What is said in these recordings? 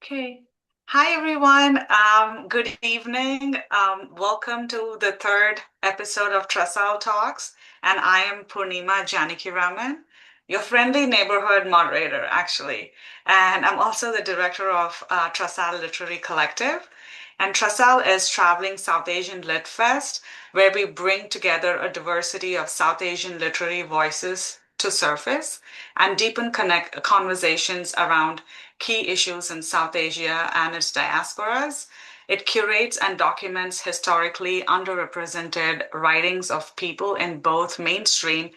Okay. Hi, everyone. Good evening. Welcome to the third episode of TRASAL Talks. And I am Purnima Janakiraman, your friendly neighborhood moderator, actually. And I'm also the director of TRASAL Literary Collective. And TRASAL is Traveling South Asian Lit Fest, where we bring together a diversity of South Asian literary voices to surface and deepen connect conversations around key issues in South Asia and its diasporas. It curates and documents historically underrepresented writings of people in both mainstream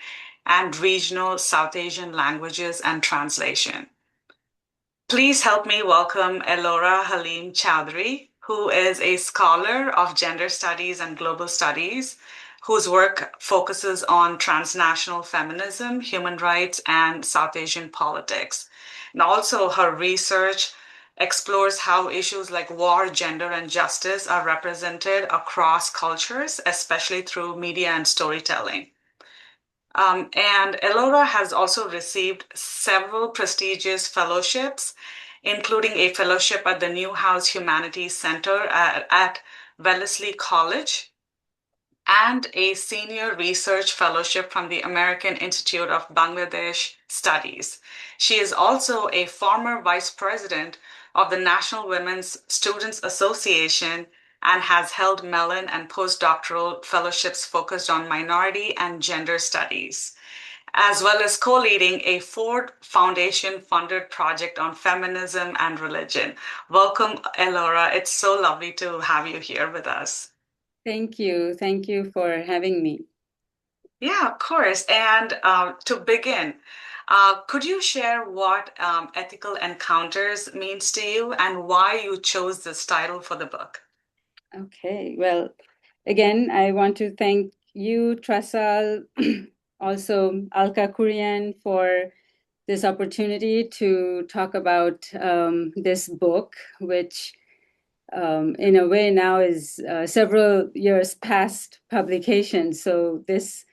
and regional South Asian languages and translation. Please help me welcome Elora Halim Chowdhury, who is a scholar of gender studies and global studies, whose work focuses on transnational feminism, human rights, and South Asian politics. And also, her research explores how issues like war, gender, and justice are represented across cultures, especially through media and storytelling. And Elora has also received several prestigious fellowships, including a fellowship at the Newhouse Humanities Center at Wellesley College and a senior research fellowship from the American Institute of Bangladesh Studies. She is also a former vice president of the National Women's Students Association and has held Mellon and postdoctoral fellowships focused on minority and gender studies, as well as co leading a Ford Foundation funded project on feminism and religion. Welcome, Elora. It's so lovely to have you here with us. Thank you. Thank you for having me. Yeah, of course. And to begin, could you share what ethical encounters means to you and why you chose this title for the book? Okay. Well, again, I want to thank you, Trasal, also Alka Kurian for this opportunity to talk about this book, which in a way now is several years past publication. So this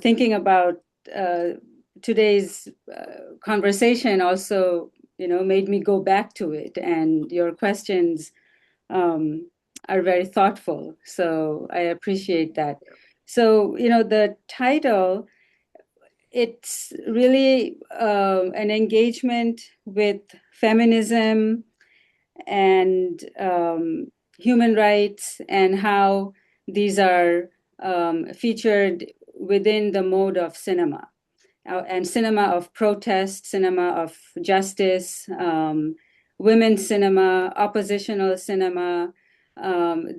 thinking about uh, today's conversation also, made me go back to it. And your questions um, are very thoughtful. So I appreciate that. So, the title, it's really an engagement with feminism and human rights and how these are featured within the mode of cinema and cinema of protest, cinema of justice, women's cinema, oppositional cinema.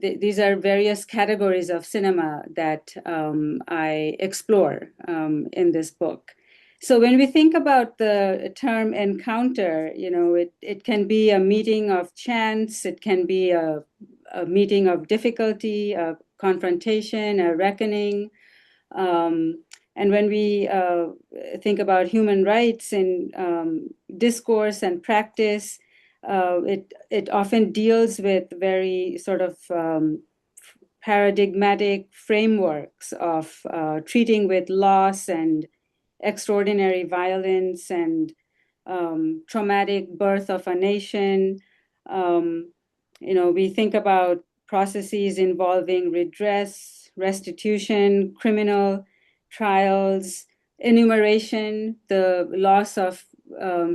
These are various categories of cinema that I explore in this book. So when we think about the term encounter, it can be a meeting of chance, it can be a meeting of difficulty, a confrontation, a reckoning. Um, and when we think about human rights in discourse and practice, it often deals with very sort of paradigmatic frameworks of treating with loss and extraordinary violence and traumatic birth of a nation. Um, we think about processes involving redress, restitution, criminal trials, enumeration, the loss of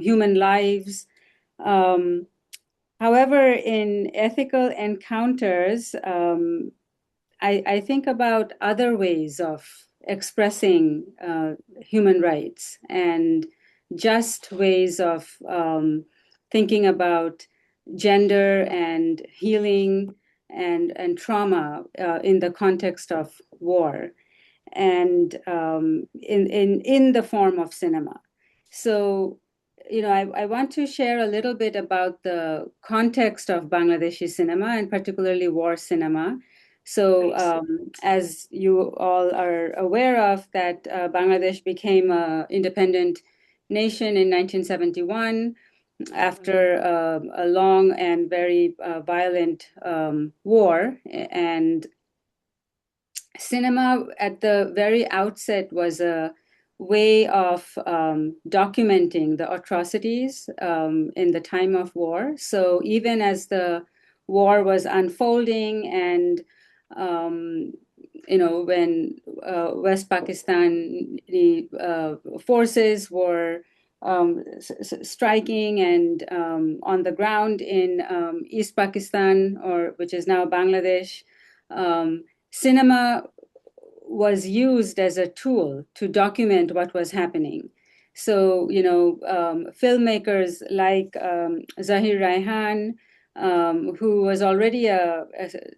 human lives. Um, However, in ethical encounters, I think about other ways of expressing human rights and just ways of thinking about gender and healing and trauma in the context of war and in the form of cinema. So, I want to share a little bit about the context of Bangladeshi cinema and particularly war cinema. So, Please. as you all are aware of, that Bangladesh became an independent nation in 1971 after a long and very violent war. And cinema at the very outset way of documenting the atrocities in the time of war. So even as the war was unfolding and when West Pakistani forces were striking and on the ground in East Pakistan, or which is now Bangladesh, cinema was used as a tool to document what was happening. So, filmmakers like Zahir Raihan, who was already a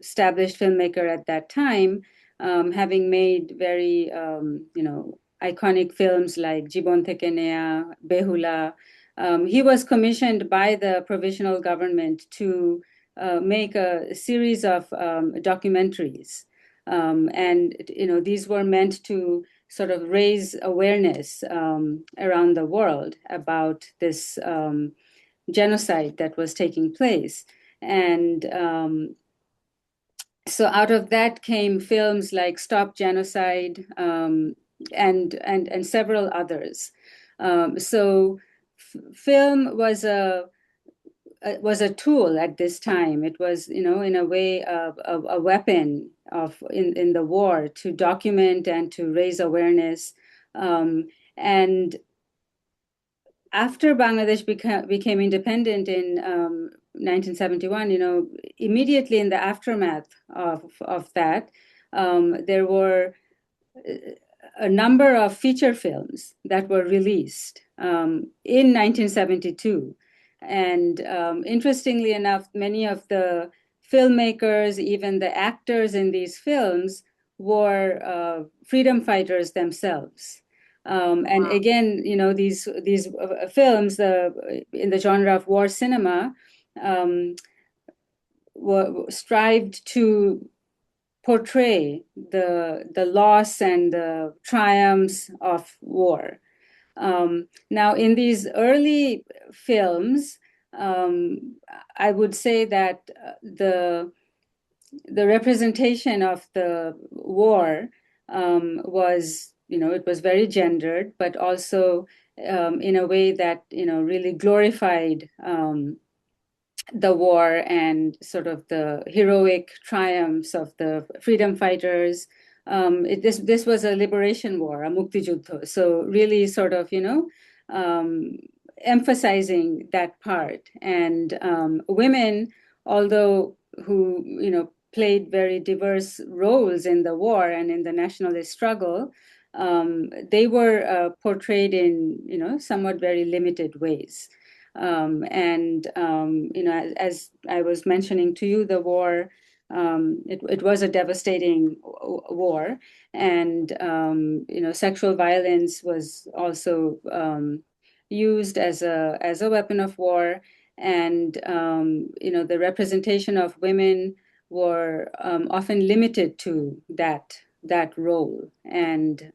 established filmmaker at that time, having made very, iconic films like Jibon Theke Neya, Behula. He was commissioned by the provisional government to make a series of documentaries, and these were meant to sort of raise awareness around the world about this genocide that was taking place. And so out of that came films like Stop Genocide, and several others. So film was a tool at this time. It was, in a way, a weapon in the war to document and to raise awareness. And after Bangladesh became independent in 1971, immediately in the aftermath of that, there were a number of feature films that were released in 1972. And interestingly enough, many of the filmmakers, even the actors in these films, were freedom fighters themselves. And Wow. again, these films, in the genre of war cinema, strived to portray the loss and the triumphs of war. Now, in these early films, I would say that the representation of the war was, it was very gendered, but also in a way that really glorified the war and sort of the heroic triumphs of the freedom fighters. This was a liberation war, a mukti juddha. So really sort of, emphasizing that part. And women, although who, played very diverse roles in the war and in the nationalist struggle, they were portrayed in, somewhat very limited ways. As I was mentioning to you, the war, it was a devastating war, and sexual violence was also used as a weapon of war, and the representation of women were often limited to that role. And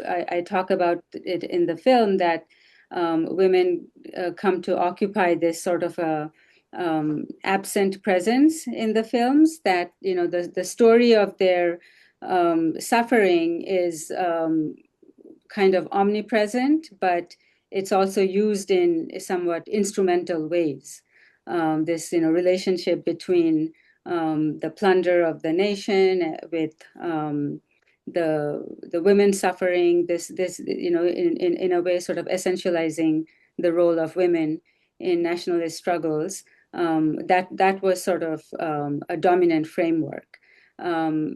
I talk about it in the film that women come to occupy this sort of a absent presence in the films, that the story of their suffering is kind of omnipresent, but it's also used in somewhat instrumental ways. This relationship between the plunder of the nation with the women suffering, this in a way sort of essentializing the role of women in nationalist struggles. That was sort of a dominant framework.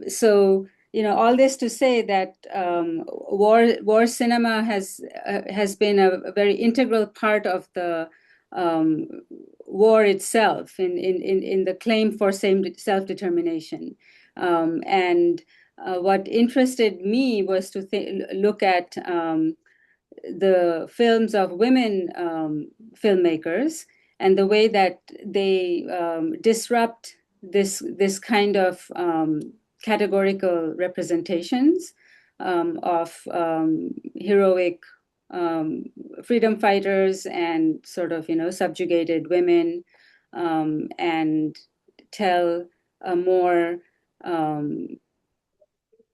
So all this to say that war cinema has been a very integral part of the war itself in the claim for self-determination. And what interested me was to look at the films of women filmmakers and the way that they disrupt this kind of categorical representations of heroic freedom fighters and sort of subjugated women, and tell a more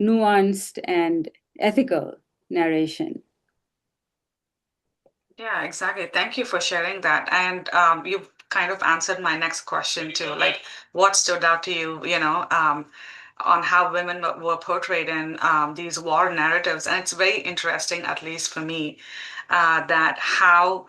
nuanced and ethical narration. Yeah, exactly. Thank you for sharing that. And you've kind of answered my next question too. Like, what stood out to you, on how women were portrayed in these war narratives? And it's very interesting, at least for me, that how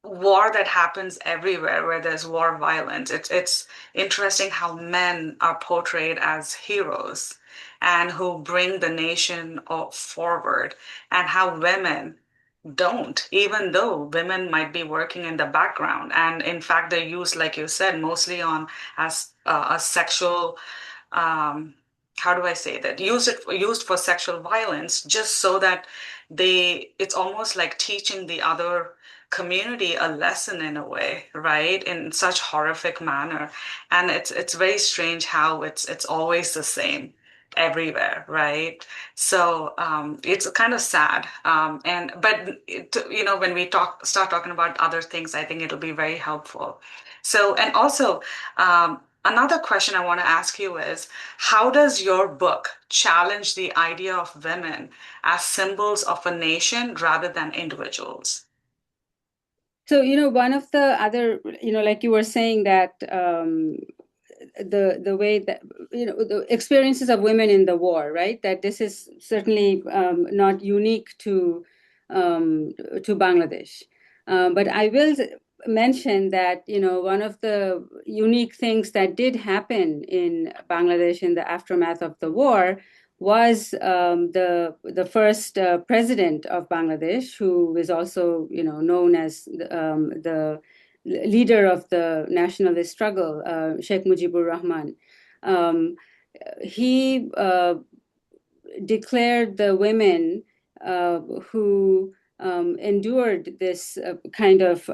war that happens everywhere where there's war violence. It's interesting how men are portrayed as heroes and who bring the nation forward, and how women don't, even though women might be working in the background. And in fact, they're used, like you said, mostly on as a sexual, um, how do I say that? Used for sexual violence, just so that it's almost like teaching the other community a lesson in a way, right? In such horrific manner. And it's very strange how it's always the same everywhere, right? So it's kind of sad. When we start talking about other things, I think it'll be very helpful. So, and also, another question I want to ask you is, how does your book challenge the idea of women as symbols of a nation rather than individuals? So, one of the other, like you were saying that the way that the experiences of women in the war, right? That this is certainly not unique to Bangladesh, but I will mention that one of the unique things that did happen in Bangladesh in the aftermath of the war was the first president of Bangladesh, who is also known as the leader of the nationalist struggle, Sheikh Mujibur Rahman. Um, he declared the women who endured this kind of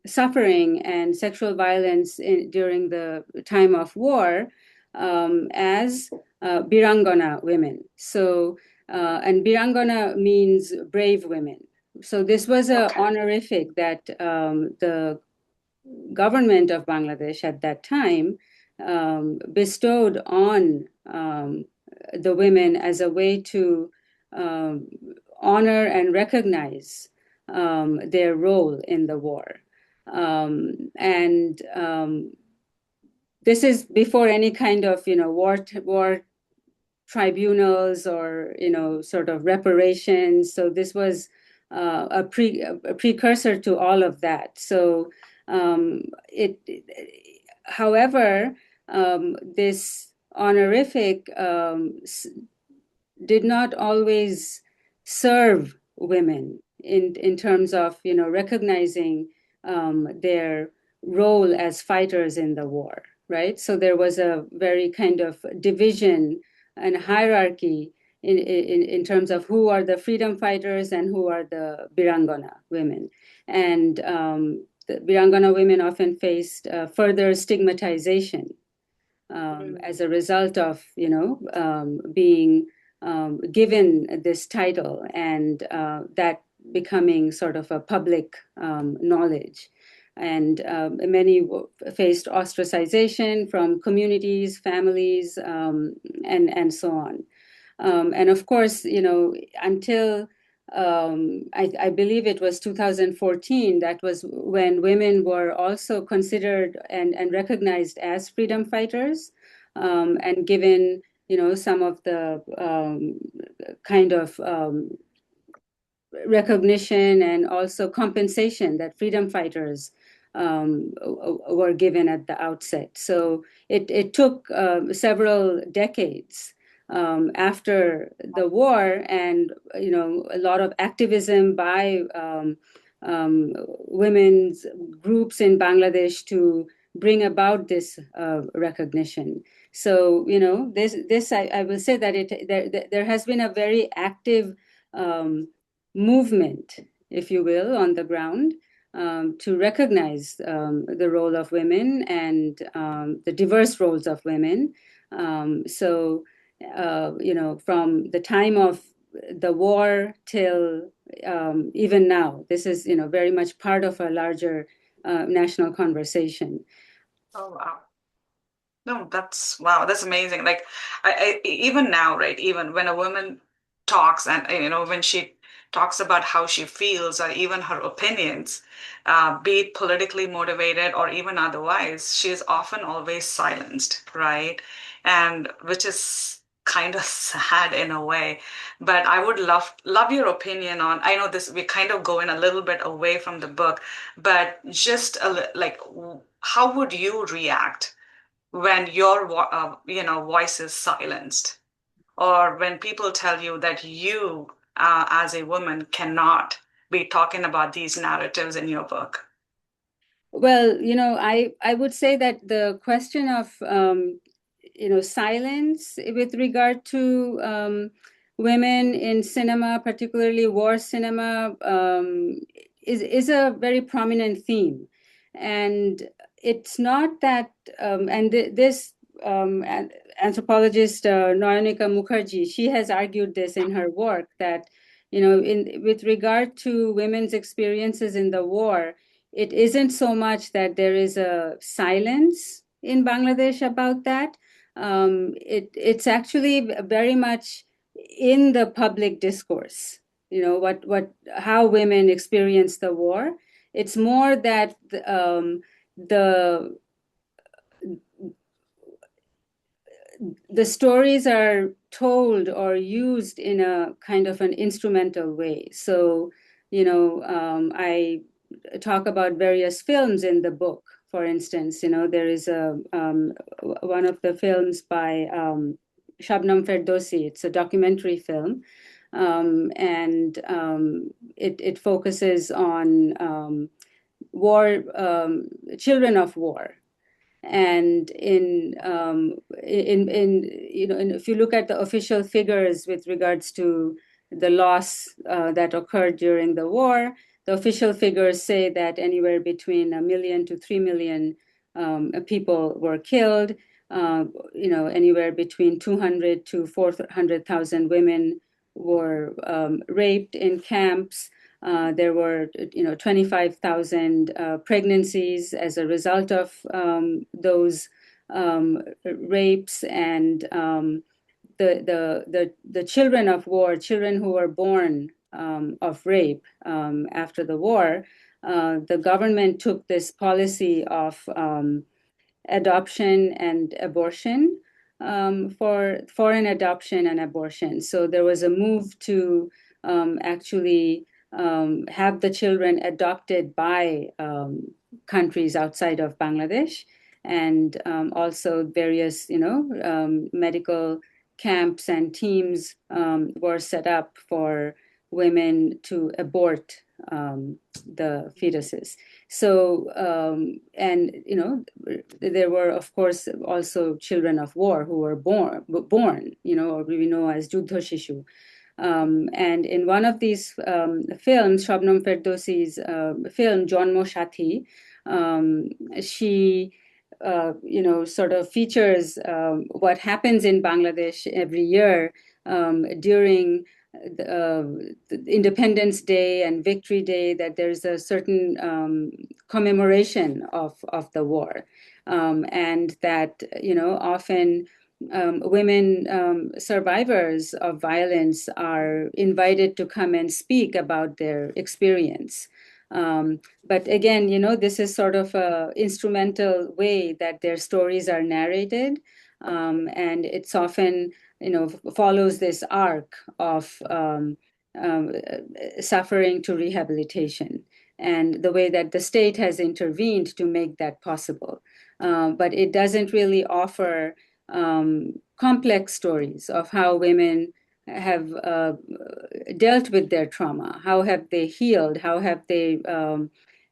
suffering and sexual violence during the time of war as Birangana women. So, and Birangana means brave women. So this was a Okay. honorific that the government of Bangladesh at that time bestowed on the women as a way to um, honor and recognize their role in the war. And this is before any kind of war tribunals or sort of reparations. So this was a precursor to all of that. So it however, this honorific did not always serve women in terms of recognizing their role as fighters in the war, right? So there was a very kind of division and hierarchy in terms of who are the freedom fighters and who are the Birangana women. And the Birangana women often faced further stigmatization as a result of being given this title and that becoming sort of a public knowledge. And many faced ostracization from communities, families, and so on. And of course, until I believe it was 2014, that was when women were also considered and recognized as freedom fighters and given, some of the kind of recognition and also compensation that freedom fighters were given at the outset. So it took several decades after the war, and a lot of activism by women's groups in Bangladesh to bring about this recognition. So this I will say that there has been a very active movement, if you will, on the ground to recognize the role of women and the diverse roles of women. From the time of the war till even now, this is, very much part of a larger national conversation. Oh, wow. No, that's wow, that's amazing. Like, even now, right? Even when a woman talks, and when she talks about how she feels or even her opinions, be it politically motivated or even otherwise, she is often always silenced, right? And which is kind of sad in a way. But I would love your opinion on. I know this we're kind of going a little bit away from the book, but just how would you react when your voice is silenced, or when people tell you that you, as a woman, cannot be talking about these narratives in your book? Well, I would say that the question of silence with regard to women in cinema, particularly war cinema, is a very prominent theme, and it's not that. And this anthropologist Nayonika Mukherjee, she has argued this in her work that in with regard to women's experiences in the war, it isn't so much that there is a silence in Bangladesh about that. It's actually very much in the public discourse. How women experience the war. It's more that the the stories are told or used in a kind of an instrumental way. So, I talk about various films in the book. For instance, there is a one of the films by Shabnam Ferdowsi. It's a documentary film, and it focuses on war, children of war, and if you look at the official figures with regards to the loss that occurred during the war, the official figures say that anywhere between 1 million to 3 million people were killed. Anywhere between 200 to 400,000 women were raped in camps. There were, 25,000 pregnancies as a result of those rapes, and the children of war, children who were born of rape after the war. The government took this policy of adoption and abortion, for foreign adoption and abortion. So there was a move to actually have the children adopted by countries outside of Bangladesh, and also various, medical camps and teams were set up for women to abort the fetuses. So, and there were, of course, also children of war who were born, or we know as Juddha Shishu. And in one of these films, Shabnam Ferdowsi's film, Janmo Sathi, she, sort of features what happens in Bangladesh every year during the Independence Day and Victory Day, that there's a certain commemoration of the war, and that often women survivors of violence are invited to come and speak about their experience. But again, this is sort of a instrumental way that their stories are narrated, and it's often follows this arc of suffering to rehabilitation, and the way that the state has intervened to make that possible. But it doesn't really offer complex stories of how women have dealt with their trauma, how have they healed, how have they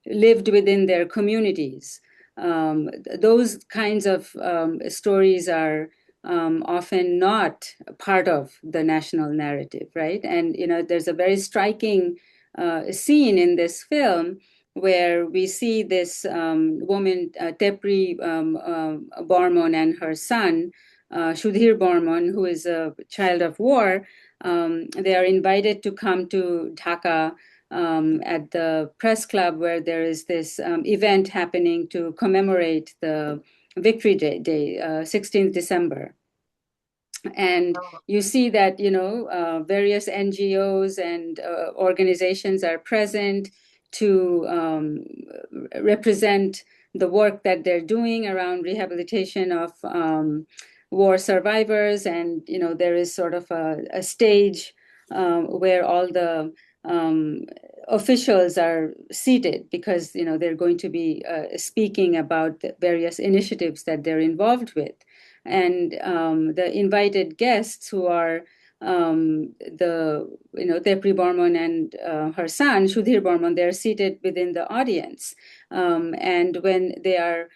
lived within their communities. Those kinds of stories are often not part of the national narrative, right? And there's a very striking scene in this film where we see this woman, Tepri Bormon, and her son, Sudhir Bormon, who is a child of war. They are invited to come to Dhaka at the press club, where there is this event happening to commemorate the Victory Day, 16th December. And Oh, you see that, various NGOs and organizations are present to represent the work that they're doing around rehabilitation of war survivors. And, there is sort of a stage where all the um, officials are seated because, they're going to be speaking about the various initiatives that they're involved with. And the invited guests who are Tepri Burman and her son Sudhir Burman, they're seated within the audience, and when they are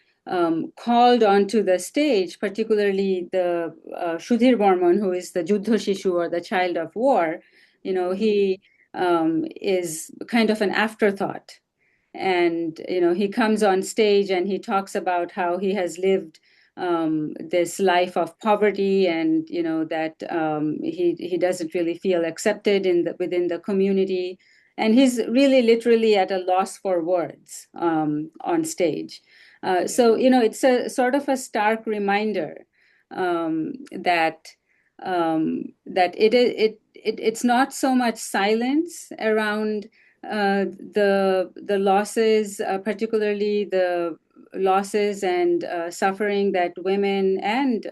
called onto the stage, particularly the Sudhir Burman, who is the Juddha Shishu or the child of war, he is kind of an afterthought. And he comes on stage and he talks about how he has lived this life of poverty, and that he doesn't really feel accepted within the community, and he's really literally at a loss for words on stage. So it's a sort of a stark reminder that it's not so much silence around the losses, particularly the losses and suffering that women and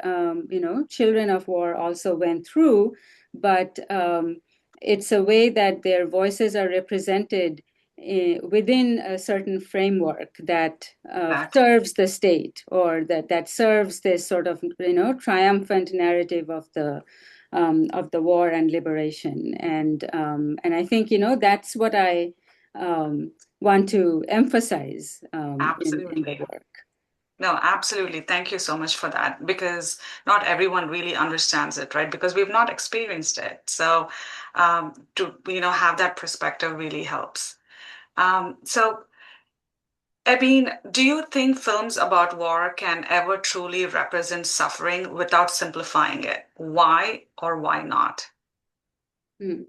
children of war also went through, but it's a way that their voices are represented within a certain framework that exactly. serves the state, or that serves this sort of triumphant narrative of the war and liberation. And I think that's what I want to emphasize in the Absolutely. work. No, absolutely. Thank you so much for that because not everyone really understands it, right? Because we've not experienced it. So to, have that perspective really helps. So, I mean, do you think films about war can ever truly represent suffering without simplifying it? Why or why not? Mm.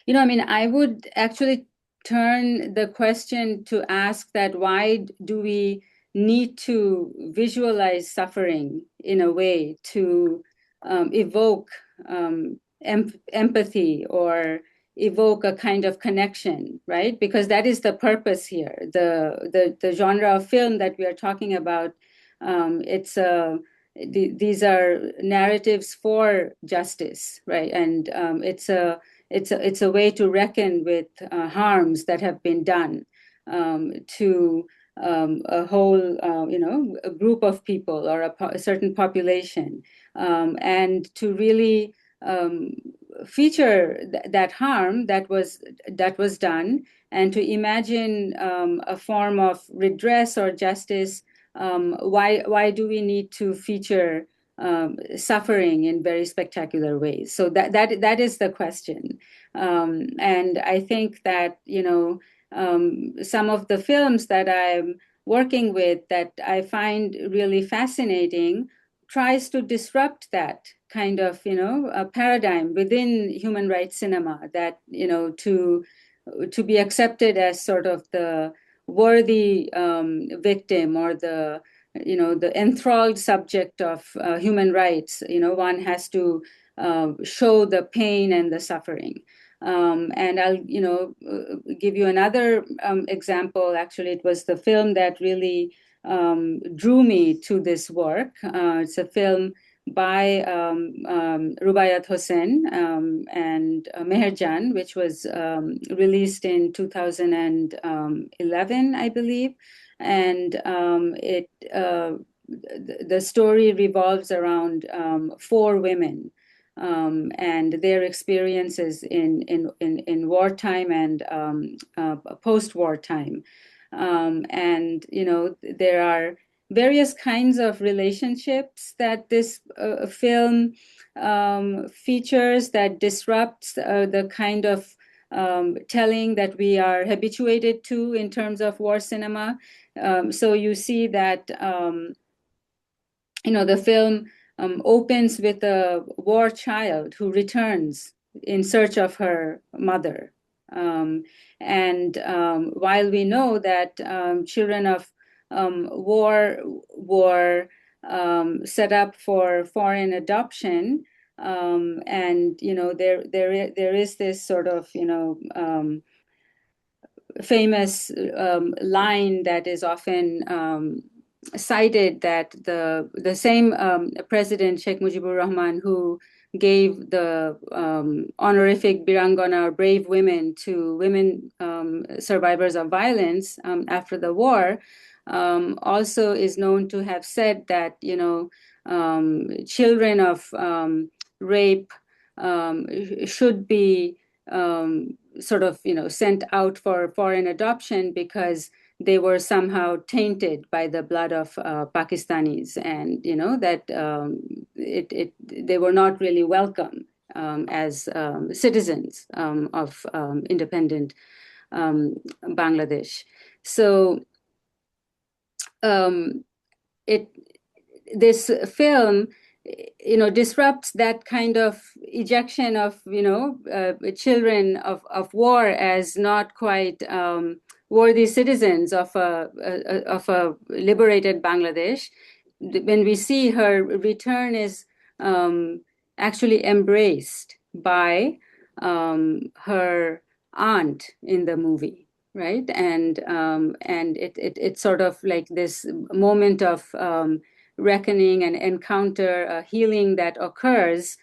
I mean, I would actually turn the question to ask that why do we need to visualize suffering in a way to evoke empathy or evoke a kind of connection, right? Because that is the purpose here. The genre of film that we are talking about, it's these are narratives for justice, right? And it's a way to reckon with harms that have been done to a whole, a group of people or a certain population, and to really um, feature that harm that was done, and to imagine a form of redress or justice. Why do we need to feature suffering in very spectacular ways? So that is the question. And I think that some of the films that I'm working with that I find really fascinating tries to disrupt that kind of a paradigm within human rights cinema, that to be accepted as sort of the worthy victim, or the enthralled subject of human rights. One has to show the pain and the suffering. And I'll give you another example. Actually, it was the film that really drew me to this work. It's a film by Rubaiyat Hossein and Meherjan, which was released in 2011, I believe. And the story revolves around four women and their experiences in wartime and post-war time. And there are various kinds of relationships that this film features that disrupts the kind of telling that we are habituated to in terms of war cinema. So you see that the film opens with a war child who returns in search of her mother. Um, and while we know that children of war were set up for foreign adoption. And there is this sort of famous line that is often cited, that the same president, Sheikh Mujibur Rahman, who gave the honorific Birangana, or brave women, to women survivors of violence after the war, also is known to have said that children of rape should be sort of sent out for foreign adoption, because they were somehow tainted by the blood of Pakistanis, and that they were not really welcome as citizens of independent Bangladesh. So um, it this film disrupts that kind of ejection of children of war as not quite worthy citizens of a liberated Bangladesh. When we see her return is actually embraced by her aunt in the movie, right? And it's sort of like this moment of reckoning and encounter, healing that occurs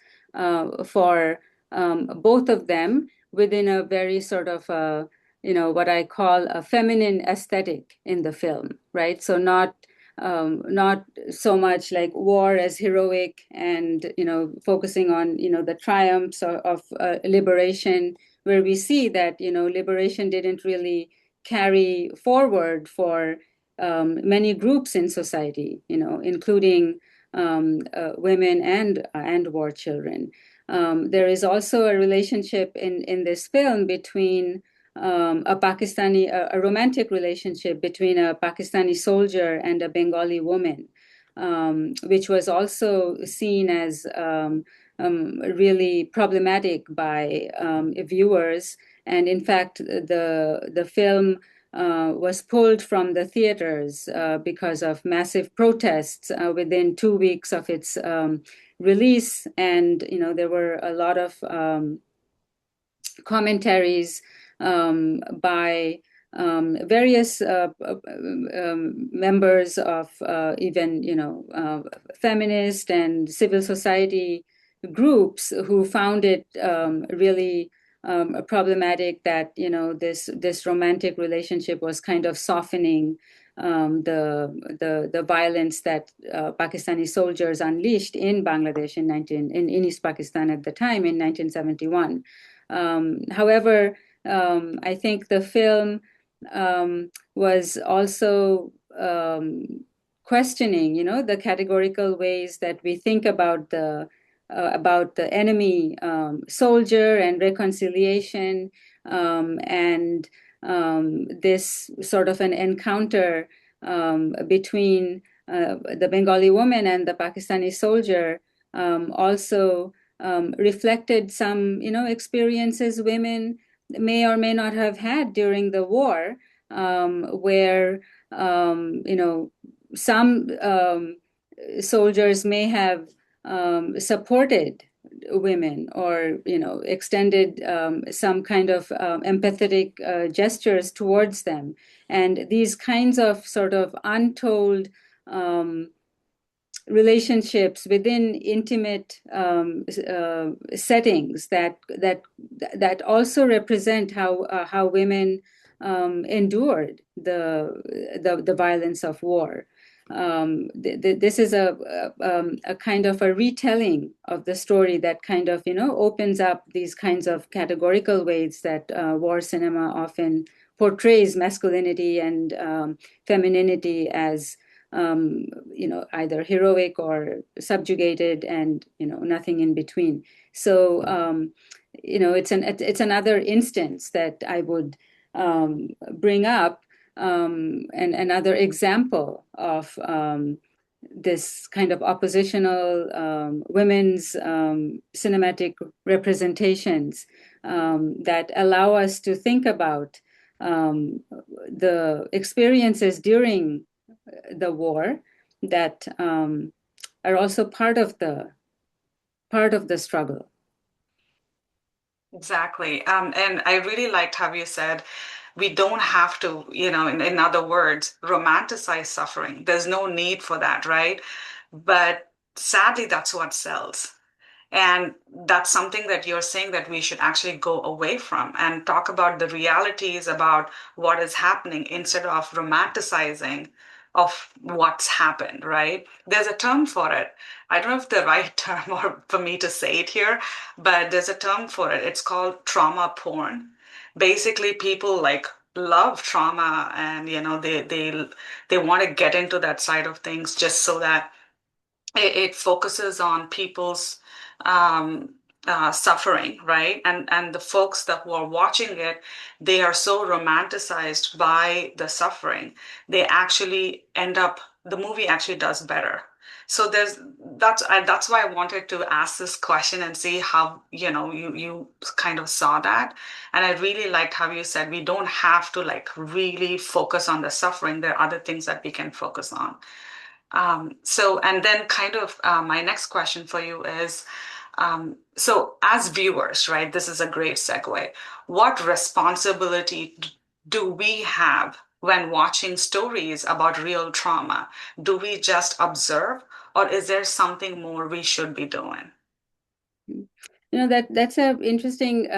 for both of them within a very sort of what I call a feminine aesthetic in the film, right? So not so much like war as heroic, and focusing on the triumphs of liberation, where we see that liberation didn't really carry forward for many groups in society, including women and war children. There is also a relationship in this film between a romantic relationship between a Pakistani soldier and a Bengali woman, which was also seen as really problematic by viewers. And in fact, the film was pulled from the theaters because of massive protests within 2 weeks of its release. And there were a lot of commentaries by various members of even feminist and civil society groups, who found it really problematic that this romantic relationship was kind of softening the violence that Pakistani soldiers unleashed in Bangladesh in East Pakistan at the time in 1971. However, I think the film was also questioning, the categorical ways that we think about the enemy soldier and reconciliation, and this sort of an encounter between the Bengali woman and the Pakistani soldier also reflected some, experiences women may or may not have had during the war, where, some soldiers may have supported women, or extended some kind of empathetic gestures towards them, and these kinds of sort of untold relationships within intimate settings that also represent how women endured the violence of war. This is a kind of a retelling of the story that kind of opens up these kinds of categorical ways that war cinema often portrays masculinity and femininity as either heroic or subjugated, and nothing in between. So it's another instance that I would bring up, and another example of this kind of oppositional women's cinematic representations that allow us to think about the experiences during the war, that are also part of the struggle. Exactly. And I really liked how you said we don't have to, in other words, romanticize suffering. There's no need for that, right? But sadly, that's what sells. And that's something that you're saying that we should actually go away from and talk about the realities about what is happening instead of romanticizing of what's happened, right? There's a term for it. I don't know if the right term or for me to say it here, but there's a term for it. It's called trauma porn. Basically, people like love trauma and they want to get into that side of things just so that it focuses on people's um, suffering, right? And the folks that who are watching it, they are so romanticized by the suffering, they actually end up. The movie actually does better. So that's why I wanted to ask this question and see how you kind of saw that. And I really liked how you said we don't have to like really focus on the suffering. There are other things that we can focus on. And then kind of my next question for you is, so as viewers, right, this is a great segue. What responsibility do we have when watching stories about real trauma? Do we just observe, or is there something more we should be doing? That's an interesting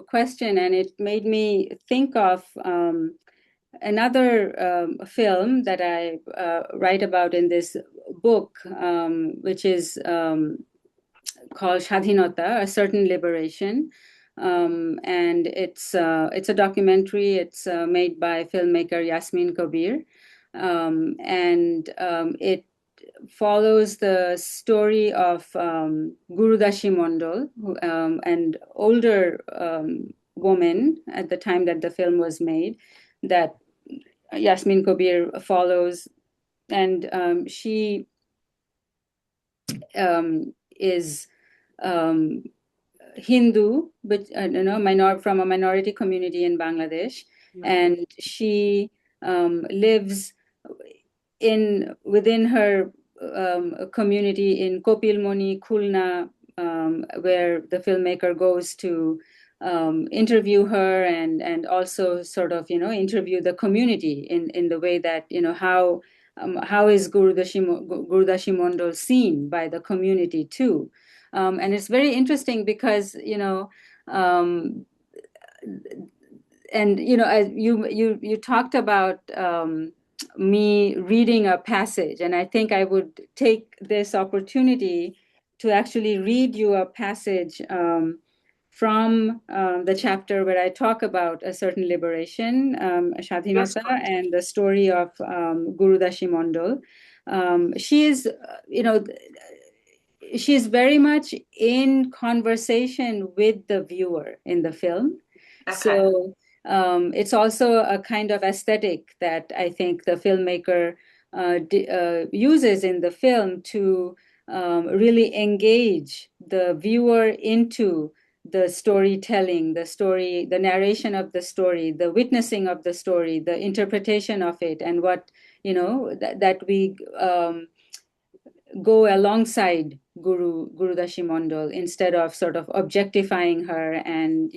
question, and it made me think of another film that I write about in this book, which is called Shadhinota, A Certain Liberation. And it's a documentary. It's made by filmmaker Yasmin Kabir. And it follows the story of Gurudashi Mondol, an older woman at the time that the film was made, that Yasmin Kabir follows. And she is um, Hindu, but from a minority community in Bangladesh, and she lives in within her community in Kopilmoni, Khulna, where the filmmaker goes to interview her and also sort of interview the community in the way that how is Gurudashi Mondol seen by the community too. And it's very interesting because um, as you talked about me reading a passage, and I think I would take this opportunity to actually read you a passage from the chapter where I talk about a certain liberation, Yes, Shadhinata, please. and the story of Gurudashi Mondol. She is, she's very much in conversation with the viewer in the film. Okay. So it's also a kind of aesthetic that I think the filmmaker uses in the film to really engage the viewer into the storytelling, the narration of the story, the witnessing of the story, the interpretation of it, and what, that we go alongside Gurudashi Mondol instead of sort of objectifying her and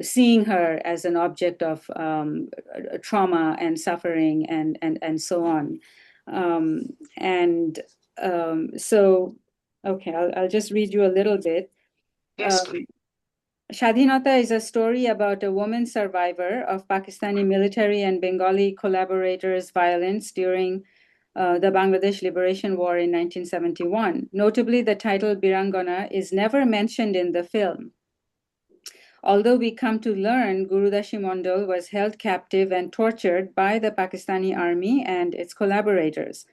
seeing her as an object of trauma and suffering and so on. And so, okay, I'll just read you a little bit. Yes, please. Um, Shadhinata is a story about a woman survivor of Pakistani military and Bengali collaborators' violence during the Bangladesh Liberation War in 1971. Notably, the title Birangana is never mentioned in the film. Although we come to learn Gurudashi Mondol was held captive and tortured by the Pakistani army and its collaborators.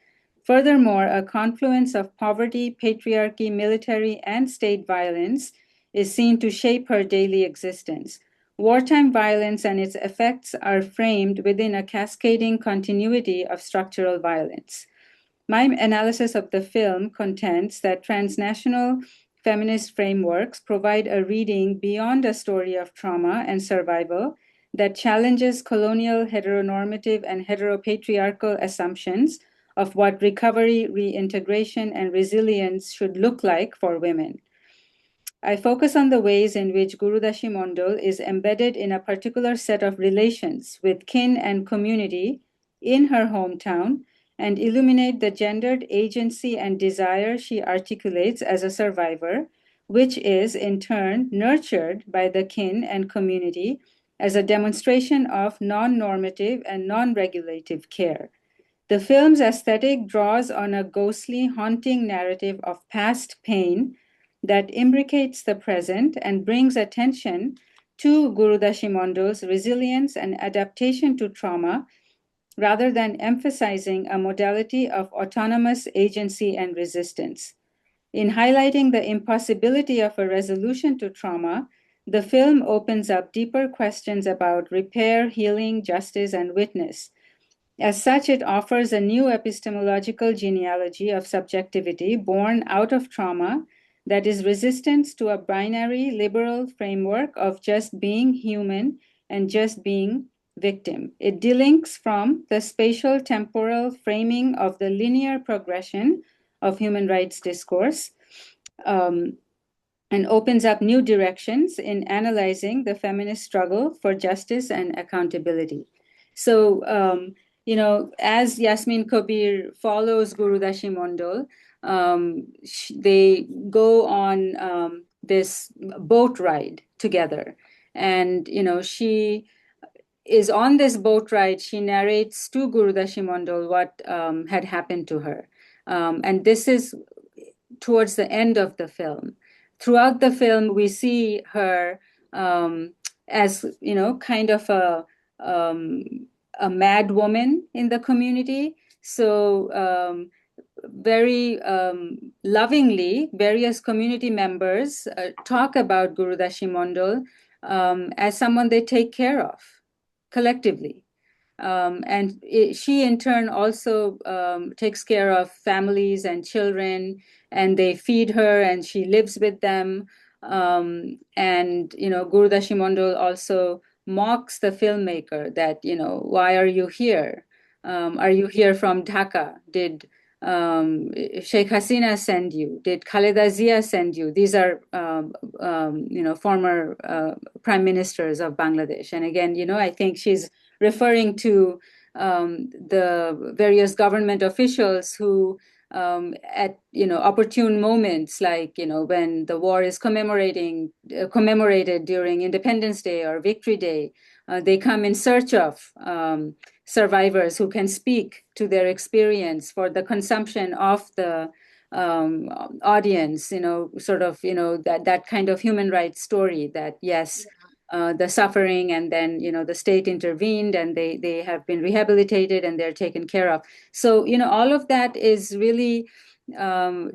Furthermore, a confluence of poverty, patriarchy, military, and state violence is seen to shape her daily existence. Wartime violence and its effects are framed within a cascading continuity of structural violence. My analysis of the film contends that transnational feminist frameworks provide a reading beyond a story of trauma and survival that challenges colonial heteronormative and heteropatriarchal assumptions of what recovery, reintegration, and resilience should look like for women. I focus on the ways in which Guru Mondol is embedded in a particular set of relations with kin and community in her hometown and illuminate the gendered agency and desire she articulates as a survivor, which is in turn nurtured by the kin and community as a demonstration of non normative and non regulative care. The film's aesthetic draws on a ghostly, haunting narrative of past pain that imbricates the present and brings attention to Guru Mondol's resilience and adaptation to trauma rather than emphasizing a modality of autonomous agency and resistance. In highlighting the impossibility of a resolution to trauma, the film opens up deeper questions about repair, healing, justice, and witness. As such, it offers a new epistemological genealogy of subjectivity born out of trauma that is resistant to a binary liberal framework of just being human and just being victim. It delinks from the spatial temporal framing of the linear progression of human rights discourse. And opens up new directions in analyzing the feminist struggle for justice and accountability. So, as Yasmin Kabir follows Guru Mondol, they go on this boat ride together. And, she is on this boat ride. She narrates to Guru Mondol what had happened to her. And this is towards the end of the film. Throughout the film, we see her as kind of a mad woman in the community. So very lovingly, various community members talk about Guru Mondol as someone they take care of collectively. She, in turn, also takes care of families and children, and they feed her, and she lives with them. Guru Mondol also mocks the filmmaker that, why are you here? Are you here from Dhaka? Did Sheikh Hasina send you? Did Khaleda Zia send you? These are, former prime ministers of Bangladesh. And again, I think she's referring to the various government officials who at opportune moments, like when the war is commemorated during Independence Day or Victory Day, they come in search of survivors who can speak to their experience for the consumption of the audience, that kind of human rights story that, yes, the suffering, and then the state intervened, and they have been rehabilitated and they're taken care of. So all of that is really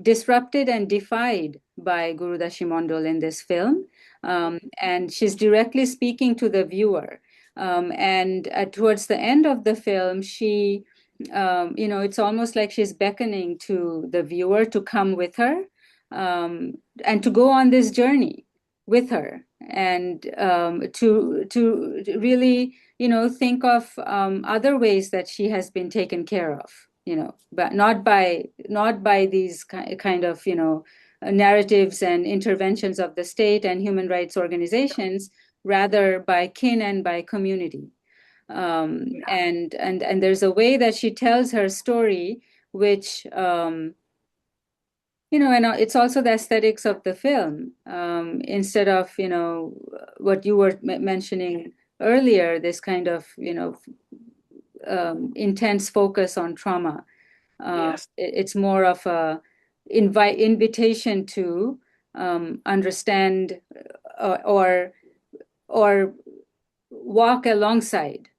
disrupted and defied by Guru Mondol in this film, and she's directly speaking to the viewer. And towards the end of the film, she it's almost like she's beckoning to the viewer to come with her, and to go on this journey with her, and to really think of other ways that she has been taken care of, but not by these kind of narratives and interventions of the state and human rights organizations, rather by kin and by community. And there's a way that she tells her story, which and it's also the aesthetics of the film. Instead of what you were mentioning earlier, this kind of intense focus on trauma. Yes. It's more of a invitation to understand, or walk alongside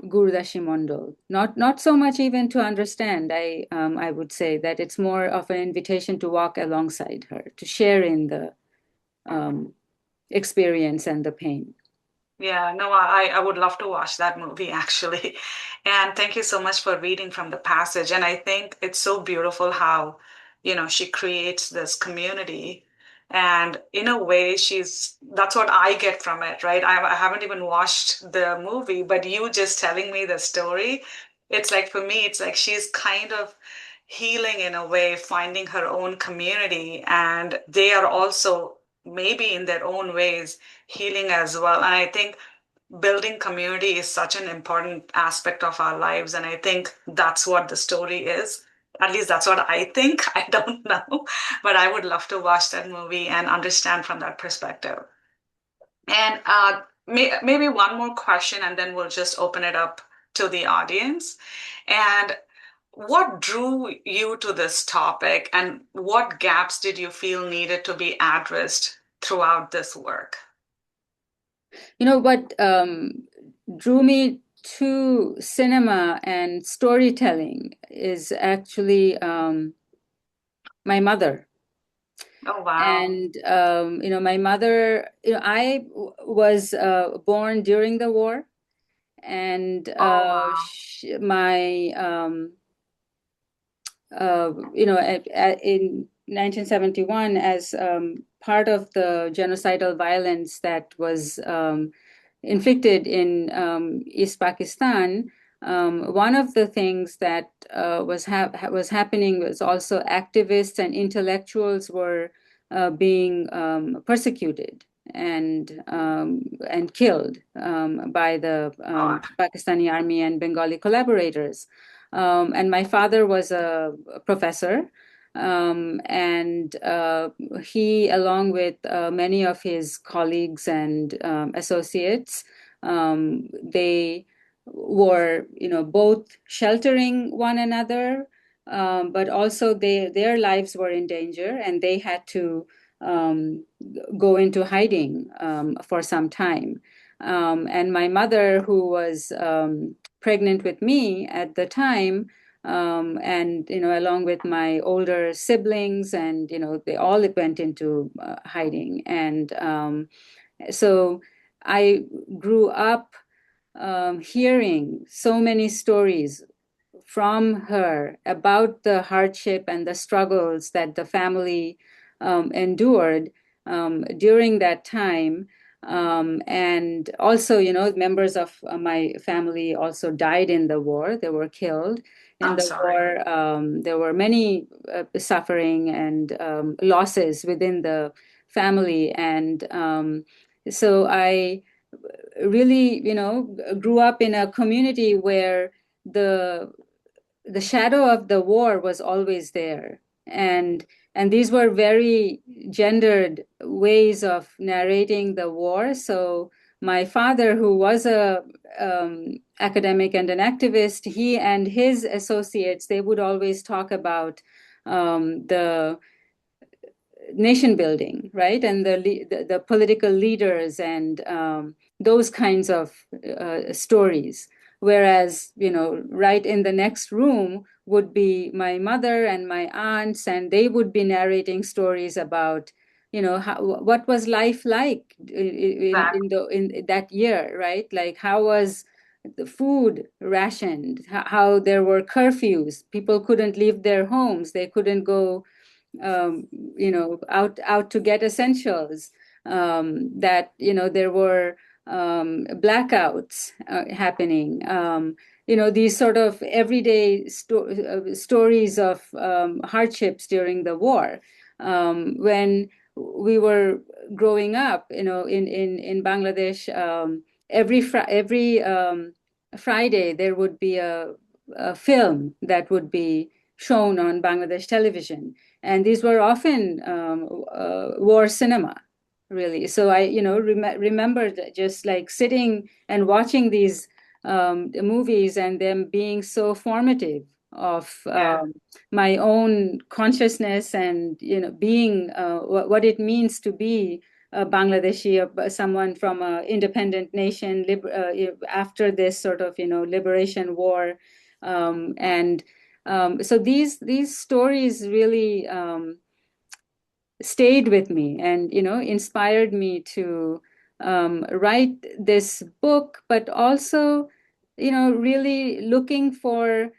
Guru Mondol. Not so much even to understand. I would say that it's more of an invitation to walk alongside her, to share in the experience and the pain. Yeah, no, I would love to watch that movie actually. And thank you so much for reading from the passage. And I think it's so beautiful how, she creates this community. And in a way, that's what I get from it, right? I haven't even watched the movie, but you just telling me the story, it's like for me, it's like she's kind of healing in a way, finding her own community, and they are also maybe in their own ways healing as well. And I think building community is such an important aspect of our lives. And I think that's what the story is. At least that's what I think. I don't know. But I would love to watch that movie and understand from that perspective. And maybe one more question, and then we'll just open it up to the audience. And what drew you to this topic, and what gaps did you feel needed to be addressed throughout this work? What drew me to cinema and storytelling is actually my mother. Oh, wow. And my mother, was born during the war, and Oh, wow. my in 1971, as part of the genocidal violence that was inflicted in East Pakistan. One of the things that was happening was also activists and intellectuals were being persecuted and killed by the God. Pakistani army and Bengali collaborators. And my father was a professor, and he, along with many of his colleagues and associates, they were, both sheltering one another, but also their lives were in danger, and they had to um, go into hiding for some time. And my mother, who was pregnant with me at the time, and along with my older siblings, and they all went into hiding. And so I grew up hearing so many stories from her about the hardship and the struggles that the family endured during that time. And also, members of my family also died in the war. They were killed in I'm the sorry. war. There were many suffering and losses within the family. And so I really, grew up in a community where the the shadow of the war was always there, and these were very gendered ways of narrating the war. So my father, who was a academic and an activist, he and his associates, they would always talk about the nation building, right? And the political leaders and those kinds of stories. Whereas, right in the next room would be my mother and my aunts, and they would be narrating stories about, what was life like Exactly. in that year, right? Like how was the food rationed, how there were curfews, people couldn't leave their homes, they couldn't go out to get essentials. That there were blackouts happening. These sort of everyday stories of hardships during the war. When we were growing up, in Bangladesh, every Friday there would be a film that would be shown on Bangladesh television, and these were often war cinema, really. So I, remember just like sitting and watching these movies and them being so formative of Yeah, my own consciousness, and being what it means to be a Bangladeshi, someone from an independent nation after this sort of liberation war, and so these stories really stayed with me, and inspired me to write this book, but also really looking for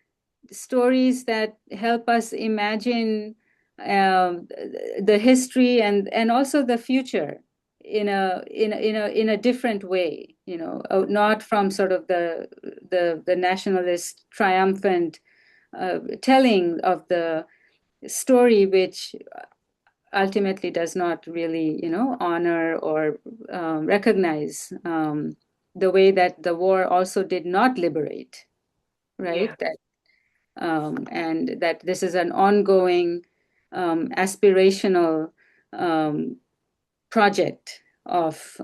stories that help us imagine the history and also the future in a different way, not from sort of the nationalist triumphant telling of the story, which ultimately does not really, honor or recognize the way that the war also did not liberate, right? Yeah, And that this is an ongoing aspirational project of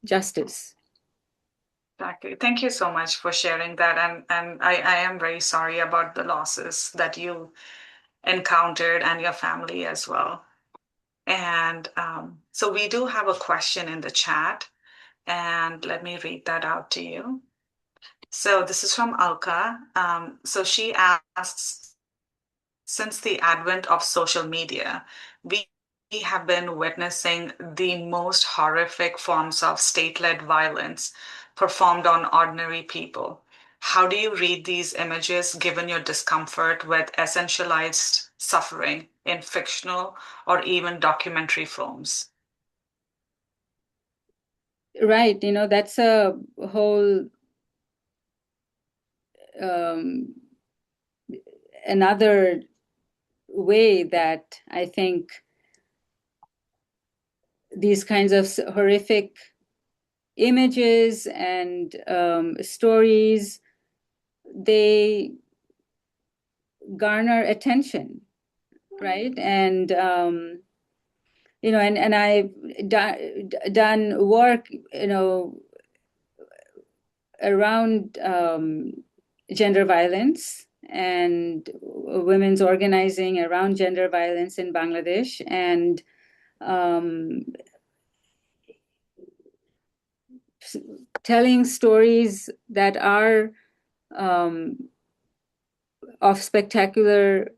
justice. exactly. Thank you so much for sharing that. And I am very sorry about the losses that you encountered and your family as well. And so we do have a question in the chat, and let me read that out to you. So this is from Alka. So she asks, since the advent of social media, we have been witnessing the most horrific forms of state-led violence performed on ordinary people. How do you read these images given your discomfort with essentialized suffering in fictional or even documentary films? Right, that's a whole um, another way that I think these kinds of horrific images and stories, they garner attention, right? And and I've done work, around gender violence and women's organizing around gender violence in Bangladesh, and um, telling stories that are um, of spectacular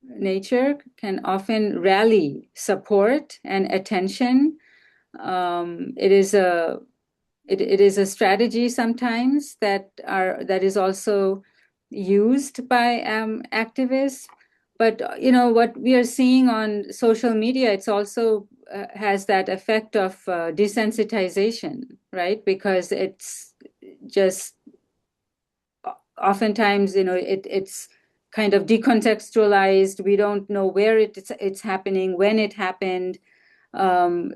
nature can often rally support and attention. It is a strategy sometimes that is also used by activists. But what we are seeing on social media, it's also has that effect of desensitization, right? Because it's just oftentimes, it's kind of decontextualized. We don't know where it's happening, when it happened. Um,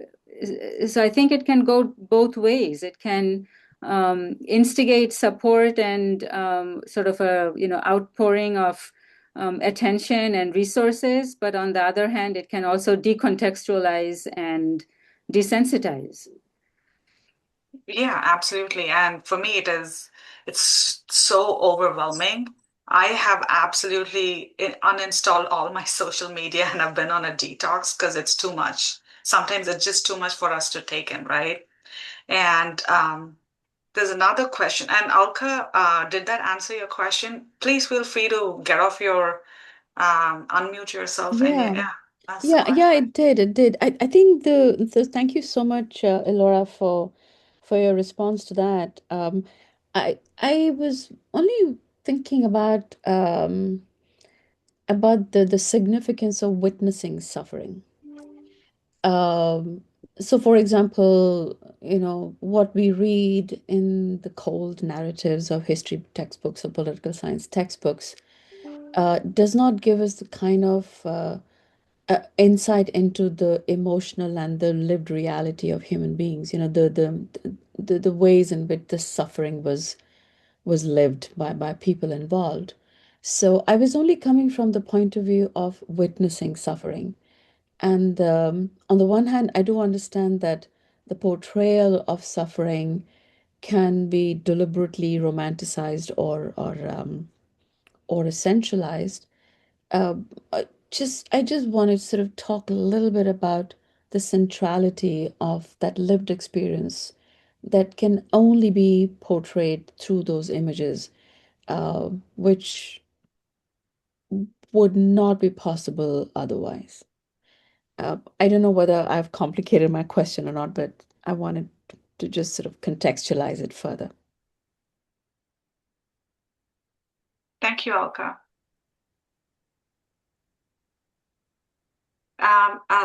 so I think it can go both ways. It can instigate support and sort of a outpouring of attention and resources, but on the other hand, it can also decontextualize and desensitize. Yeah, absolutely. And for me, it's so overwhelming. I have absolutely uninstalled all my social media and I've been on a detox because it's too much. Sometimes it's just too much for us to take in, right? And there's another question. And Alka, did that answer your question? Please feel free to get off your, unmute yourself and Yeah. yeah, ask the Yeah, question. yeah, it did. It did. I think the thank you so much, Elora, for your response to that. I was only thinking about the significance of witnessing suffering. Um, so for example, what we read in the cold narratives of history textbooks or political science textbooks does not give us the kind of insight into the emotional and the lived reality of human beings, the ways in which the suffering was lived by people involved. So I was only coming from the point of view of witnessing suffering. And on the one hand, I do understand that the portrayal of suffering can be deliberately romanticized or essentialized. I just wanted to sort of talk a little bit about the centrality of that lived experience that can only be portrayed through those images, which would not be possible otherwise. I don't know whether I've complicated my question or not, but I wanted to just sort of contextualize it further. Thank you, Alka.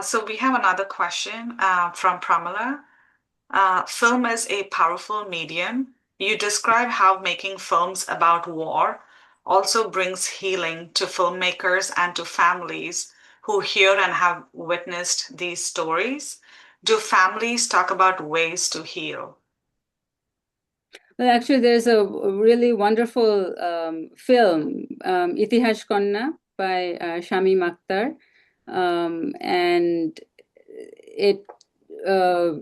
So we have another question from Pramila. Film is a powerful medium. You describe how making films about war also brings healing to filmmakers and to families who hear and have witnessed these stories. Do families talk about ways to heal? Well, actually, there's a really wonderful film, Itihash Konna by Shamim Akhtar. And it uh,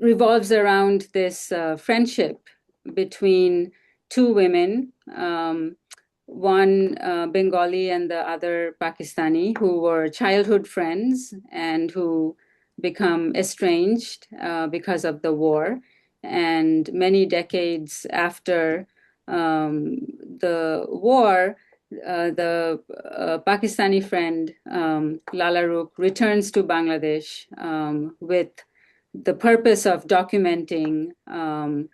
revolves around this friendship between two women, one Bengali and the other Pakistani, who were childhood friends and who become estranged because of the war. And many decades after the war, the Pakistani friend Lala Rook returns to Bangladesh with the purpose of documenting um,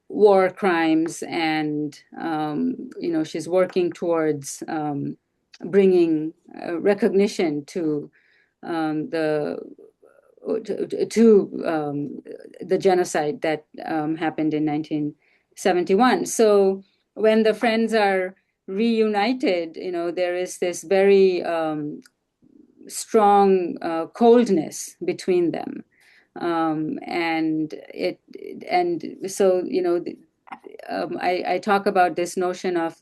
war crimes, and she's working towards bringing recognition to the the genocide that happened in 1971. So when the friends are reunited, there is this very strong coldness between them, and so I talk about this notion of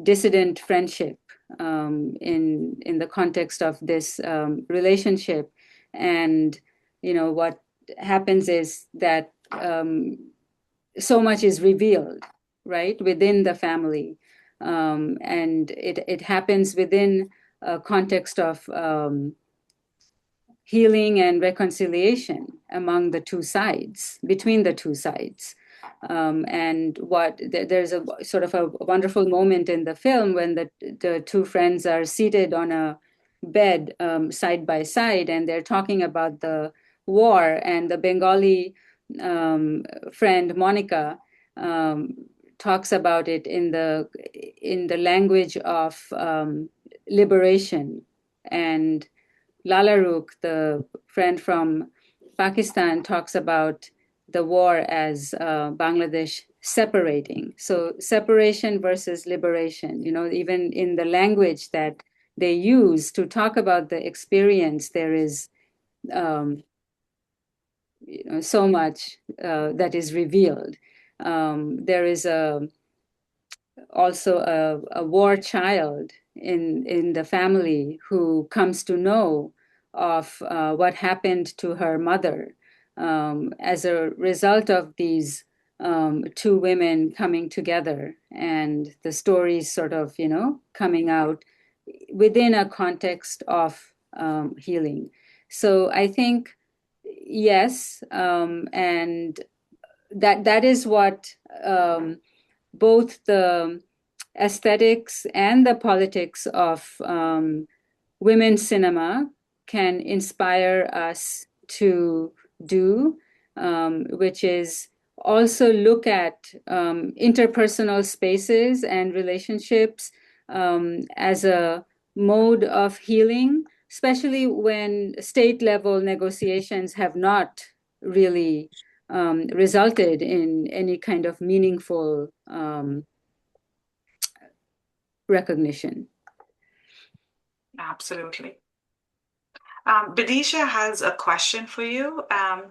dissident friendship in the context of this relationship. And what happens is that so much is revealed, right, within the family, and it happens within a context of healing and reconciliation among the two sides, between the two sides. And there's a sort of a wonderful moment in the film when the two friends are seated on a bed side by side, and they're talking about the war. And the Bengali friend Monica um, talks about it in the language of liberation, and Lala Rook, the friend from Pakistan, talks about the war as Bangladesh separating. So separation versus liberation, even in the language that they use to talk about the experience, there is um, so much that is revealed. There is also a war child in the family who comes to know of what happened to her mother as a result of these two women coming together, and the stories sort of coming out within a context of healing. So I think yes, and that is what both the aesthetics and the politics of women's cinema can inspire us to do, which is also look at interpersonal spaces and relationships as a mode of healing, especially when state level negotiations have not really resulted in any kind of meaningful recognition. Absolutely. Bidisha has a question for you. Hi,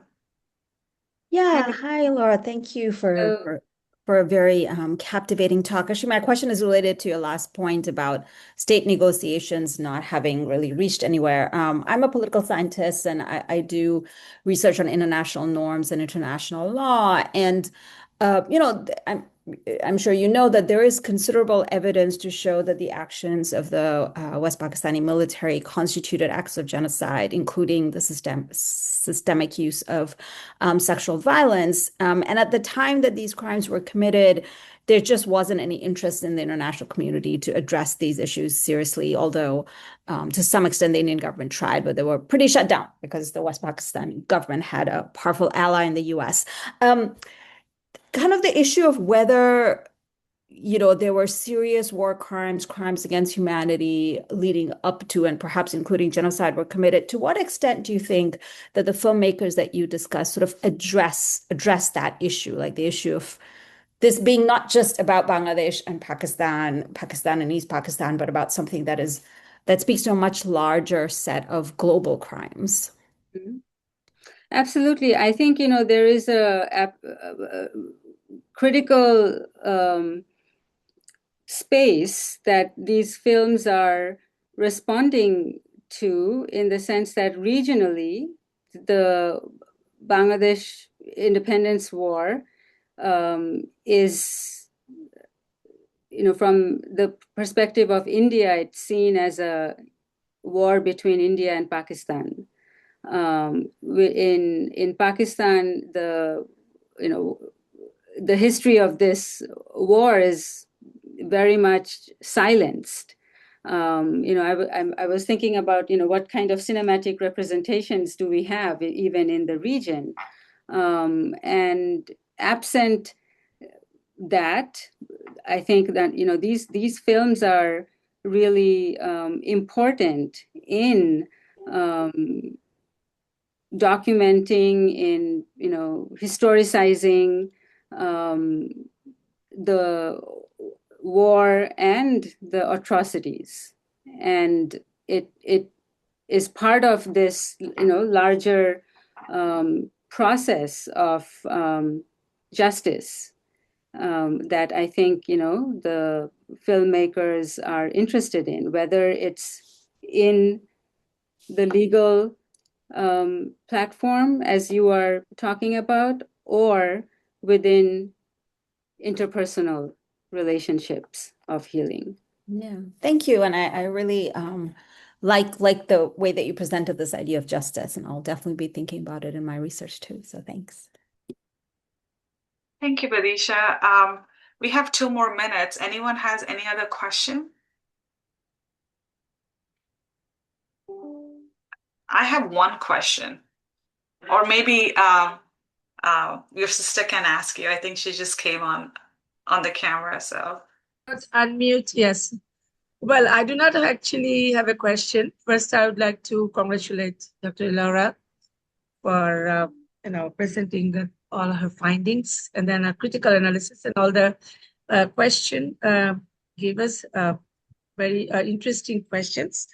Yeah, Bidisha. hi Laura. Thank you for So, for a very captivating talk. Actually, my question is related to your last point about state negotiations not having really reached anywhere. I'm a political scientist and I do research on international norms and international law. And I'm sure you know that there is considerable evidence to show that the actions of the West Pakistani military constituted acts of genocide, including the systemic use of sexual violence. And at the time that these crimes were committed, there just wasn't any interest in the international community to address these issues seriously, although to some extent the Indian government tried, but they were pretty shut down because the West Pakistan government had a powerful ally in the US. Kind of the issue of whether there were serious war crimes, crimes against humanity leading up to and perhaps including genocide were committed. To what extent do you think that the filmmakers that you discuss sort of address that issue, like the issue of this being not just about Bangladesh and Pakistan and East Pakistan, but about something that speaks to a much larger set of global crimes? Mhm. Absolutely. I think, there is a critical space that these films are responding to, in the sense that regionally, the Bangladesh independence war is, from the perspective of India, it's seen as a war between India and Pakistan. In Pakistan, the history of this war is very much silenced. I was thinking about, what kind of cinematic representations do we have even in the region? And absent that, I think that, these films are really important in documenting, in historicizing the war and the atrocities, and it is part of this larger process of justice that I think the filmmakers are interested in, whether it's in the legal platform, as you are talking about, or within interpersonal relationships of healing. Yeah, thank you. And I really like the way that you presented this idea of justice, and I'll definitely be thinking about it in my research too. So thanks. Thank you, Badisha. We have 2 more minutes. Anyone has any other question? I have one question, or maybe your sister can ask you. I think she just came on the camera, so. Let's unmute, yes. Well, I do not actually have a question. First, I would like to congratulate Dr. Laura for presenting all her findings, and then a critical analysis and all the question gave us very interesting questions.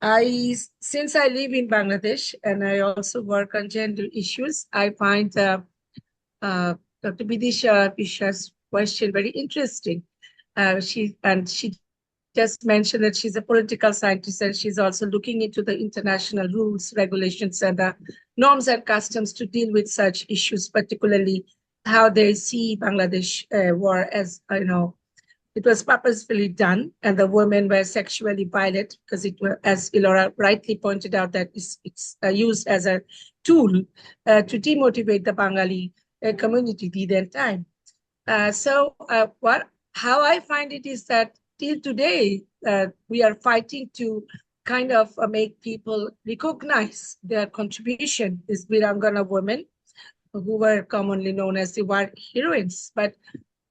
Since I live in Bangladesh and I also work on gender issues, I find Dr. Bidisha Bisha's question very interesting. She just mentioned that she's a political scientist, and she's also looking into the international rules, regulations, and the norms and customs to deal with such issues, particularly how they see Bangladesh war as, it was purposefully done, and the women were sexually violated because it was, as Ilora rightly pointed out, that it's used as a tool to demotivate the Bengali community the then time. How I find it is that till today, we are fighting to kind of make people recognize their contribution, these Virangana women who were commonly known as the war heroines. But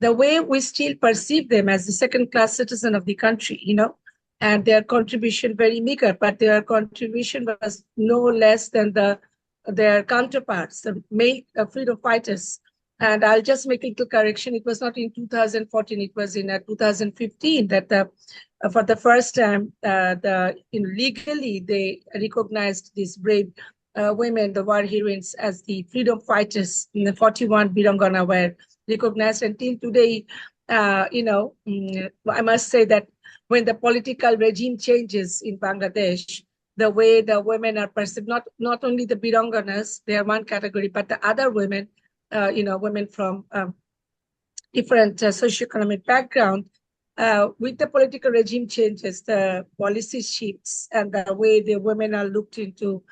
the way we still perceive them as the second-class citizen of the country, and their contribution very meager, but their contribution was no less than their counterparts, the male freedom fighters. And I'll just make a little correction. It was not in 2014, it was in 2015 that for the first time, legally, they recognized these brave women, the war heroines, as the freedom fighters. In the 41 Birangana were recognized until today. I must say that when the political regime changes in Bangladesh, the way the women are perceived, not only the Biranganas, they are one category, but the other women, women from different socioeconomic background, with the political regime changes, the policy shifts, and the way the women are looked into,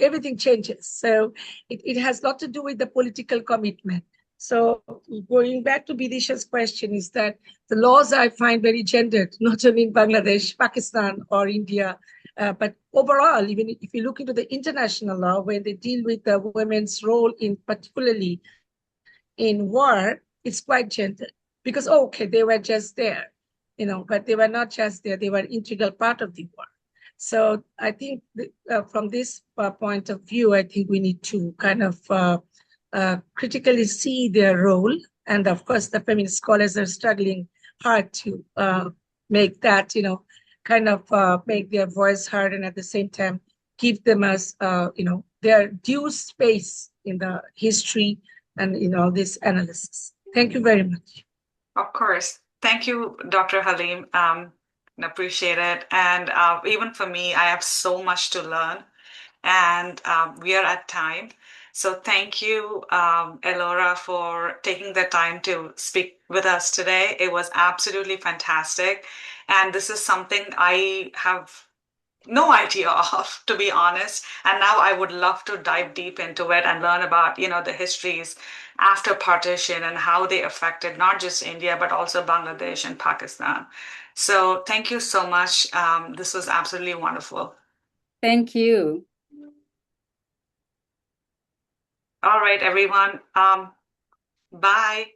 everything changes. So it has a lot to do with the political commitment. So going back to Bidisha's question is that the laws I find very gendered, not only in Bangladesh, Pakistan, or India, but overall, even if you look into the international law, when they deal with the women's role in particularly in war, it's quite gentle because, oh, okay, they were just there, but they were not just there, they were an integral part of the war. So I think from this point of view, I think we need to kind of critically see their role. And of course, the feminist scholars are struggling hard to make that, kind of make their voice heard, and at the same time, give them as, their due space in the history and in all this analysis. Thank you very much. Of course. Thank you, Dr. Halim. Appreciate it. And even for me, I have so much to learn, and we are at time. So thank you, Elora, for taking the time to speak with us today. It was absolutely fantastic. And this is something I have no idea of, to be honest. And now I would love to dive deep into it and learn about, the histories after partition and how they affected not just India, but also Bangladesh and Pakistan. So thank you so much. This was absolutely wonderful. Thank you. All right, everyone. Bye.